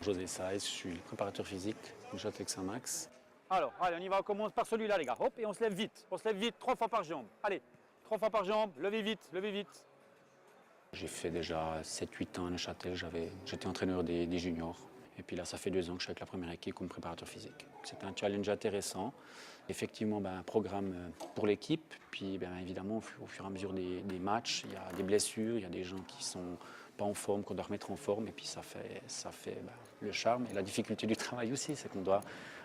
José Saez, je suis le préparateur physique du Châtelet Saint-Max. Alors, allez, on y va, on commence par celui-là, les gars. Hop, et on se lève vite. On se lève vite, 3 fois par jambe. Allez, 3 fois par jambe, levez vite, levez vite. J'ai fait déjà 7-8 ans à Neuchâtel, j'étais entraîneur des juniors. Et puis là, ça fait 2 ans que je suis avec la première équipe comme préparateur physique. C'était un challenge intéressant. Effectivement, un programme pour l'équipe. Puis évidemment, au fur et à mesure des matchs, il y a des blessures, il y a des gens qui sont pas en forme, qu'on doit remettre en forme. Et puis ça fait le charme et la difficulté du travail aussi, c'est qu'on doit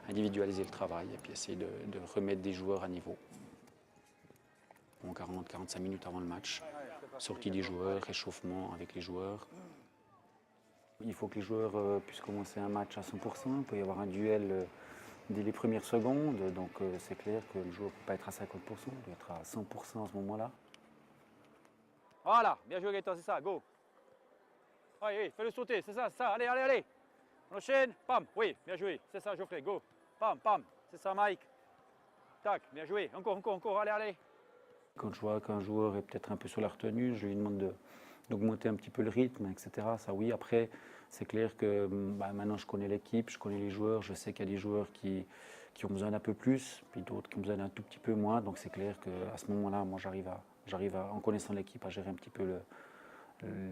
individualiser le travail et puis essayer de remettre des joueurs à niveau. 40-45 minutes avant le match, sortie des joueurs, réchauffement avec les joueurs. Il faut que les joueurs puissent commencer un match à 100%. Il peut y avoir un duel dès les premières secondes. Donc c'est clair que le joueur ne peut pas être à 50%, il doit être à 100% à ce moment-là. Voilà, bien joué Gaëtan, c'est ça, go. Allez, fais-le sauter, c'est ça, allez, allez, allez. On enchaîne, pam, oui, bien joué, c'est ça Geoffrey, go. Pam, pam, c'est ça Mike. Tac, bien joué, encore, allez, allez. Quand je vois qu'un joueur est peut-être un peu sur la retenue, je lui demande d'augmenter un petit peu le rythme, etc. Ça oui, après, c'est clair que maintenant je connais l'équipe, je connais les joueurs, je sais qu'il y a des joueurs qui ont besoin d'un peu plus, puis d'autres qui ont besoin d'un tout petit peu moins. Donc c'est clair qu'à ce moment-là, moi j'arrive en connaissant l'équipe, à gérer un petit peu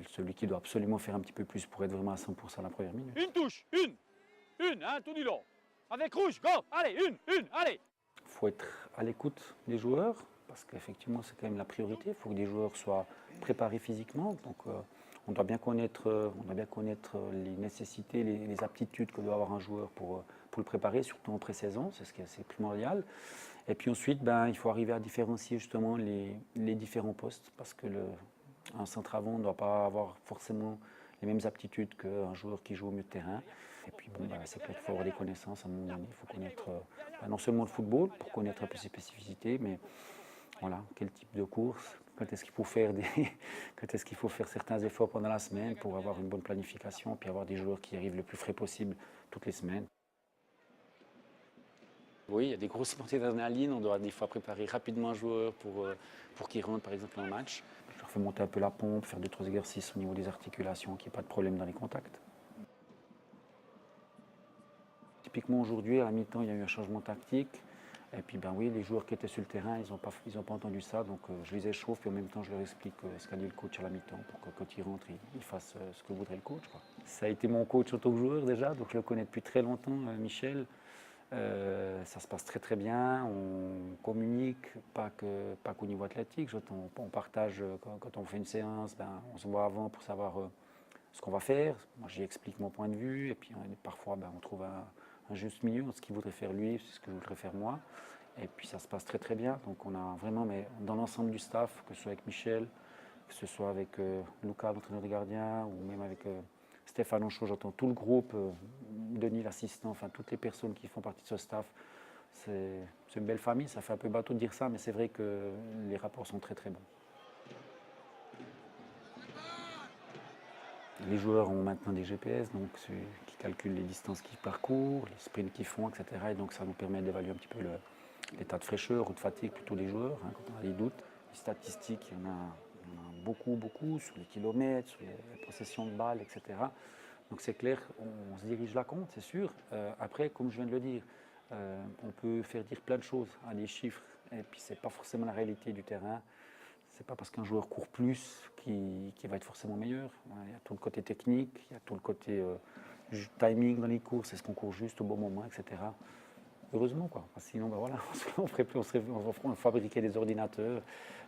celui qui doit absolument faire un petit peu plus pour être vraiment à 100% à la première minute. Une touche, hein, tout du long. Avec rouge, go, allez, allez. Il faut être à l'écoute des joueurs, parce qu'effectivement c'est quand même la priorité. Il faut que les joueurs soient préparés physiquement. Donc on doit bien connaître les nécessités, les aptitudes que doit avoir un joueur pour le préparer, surtout en pré-saison, c'est ce qui est assez primordial. Et puis ensuite, il faut arriver à différencier justement les différents postes, parce que un centre avant ne doit pas avoir forcément les mêmes aptitudes qu'un joueur qui joue au milieu de terrain. Et puis c'est clair qu'il faut avoir des connaissances à un moment donné. Il faut connaître non seulement le football pour connaître un peu ses spécificités, mais voilà, quel type de course, quand est-ce qu'il faut faire certains efforts pendant la semaine pour avoir une bonne planification, puis avoir des joueurs qui arrivent le plus frais possible toutes les semaines. Oui, il y a des grosses montées d'adrénaline, on doit des fois préparer rapidement un joueur pour qu'il rentre par exemple en match. Je leur fais monter un peu la pompe, faire 2-3 exercices au niveau des articulations, qu'il n'y ait pas de problème dans les contacts. Typiquement aujourd'hui, à la mi-temps, il y a eu un changement tactique. Et puis oui, les joueurs qui étaient sur le terrain, ils n'ont pas entendu ça, donc je les échauffe, puis en même temps je leur explique ce qu'a dit le coach à la mi-temps, pour que quand ils rentrent, ils fassent ce que voudrait le coach. Ça a été mon coach en tant que joueur déjà, donc je le connais depuis très longtemps, Michel. Ça se passe très très bien, on communique, pas qu'au niveau athlétique, on partage quand on fait une séance, on se voit avant pour savoir ce qu'on va faire. Moi j'y explique mon point de vue, et puis parfois on trouve un juste milieu entre ce qu'il voudrait faire lui, ce que je voudrais faire moi. Et puis ça se passe très très bien. Donc on a vraiment, mais dans l'ensemble du staff, que ce soit avec Michel, que ce soit avec Lucas, l'entraîneur des gardiens, ou même avec Stéphane Anchaud, j'entends tout le groupe, Denis l'assistant, enfin toutes les personnes qui font partie de ce staff. C'est une belle famille, ça fait un peu bateau de dire ça, mais c'est vrai que les rapports sont très très bons. Les joueurs ont maintenant des GPS, donc qui calculent les distances qu'ils parcourent, les sprints qu'ils font, etc. Et donc ça nous permet d'évaluer un petit peu l'état de fraîcheur ou de fatigue plutôt des joueurs, quand on a des doutes. Les statistiques, il y en a beaucoup, sur les kilomètres, sur les possessions de balles, etc. Donc c'est clair, on se dirige là compte, c'est sûr. Après, comme je viens de le dire, on peut faire dire plein de choses à des chiffres, et puis c'est pas forcément la réalité du terrain. C'est pas parce qu'un joueur court plus qu'il va être forcément meilleur. Il y a tout le côté technique, il y a tout le côté timing dans les courses, est-ce qu'on court juste au bon moment, etc. Heureusement, quoi. Sinon, voilà, on fabriquait des ordinateurs,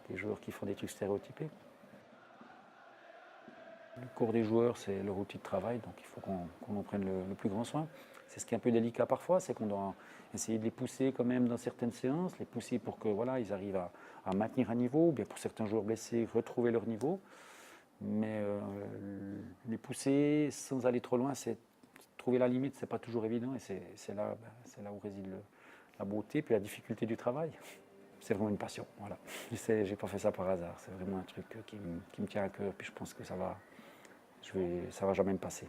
des joueurs qui font des trucs stéréotypés. Le corps des joueurs, c'est leur outil de travail, donc il faut qu'on en prenne le plus grand soin. C'est ce qui est un peu délicat parfois, c'est qu'on doit essayer de les pousser quand même dans certaines séances, les pousser pour que voilà, ils arrivent à maintenir un niveau, ou bien pour certains joueurs blessés, retrouver leur niveau. Mais les pousser sans aller trop loin, c'est trouver la limite, c'est pas toujours évident, et c'est là où réside la beauté puis la difficulté du travail. C'est vraiment une passion, voilà. J'ai pas fait ça par hasard, c'est vraiment un truc qui me tient à cœur, puis je pense que ça va jamais me passer.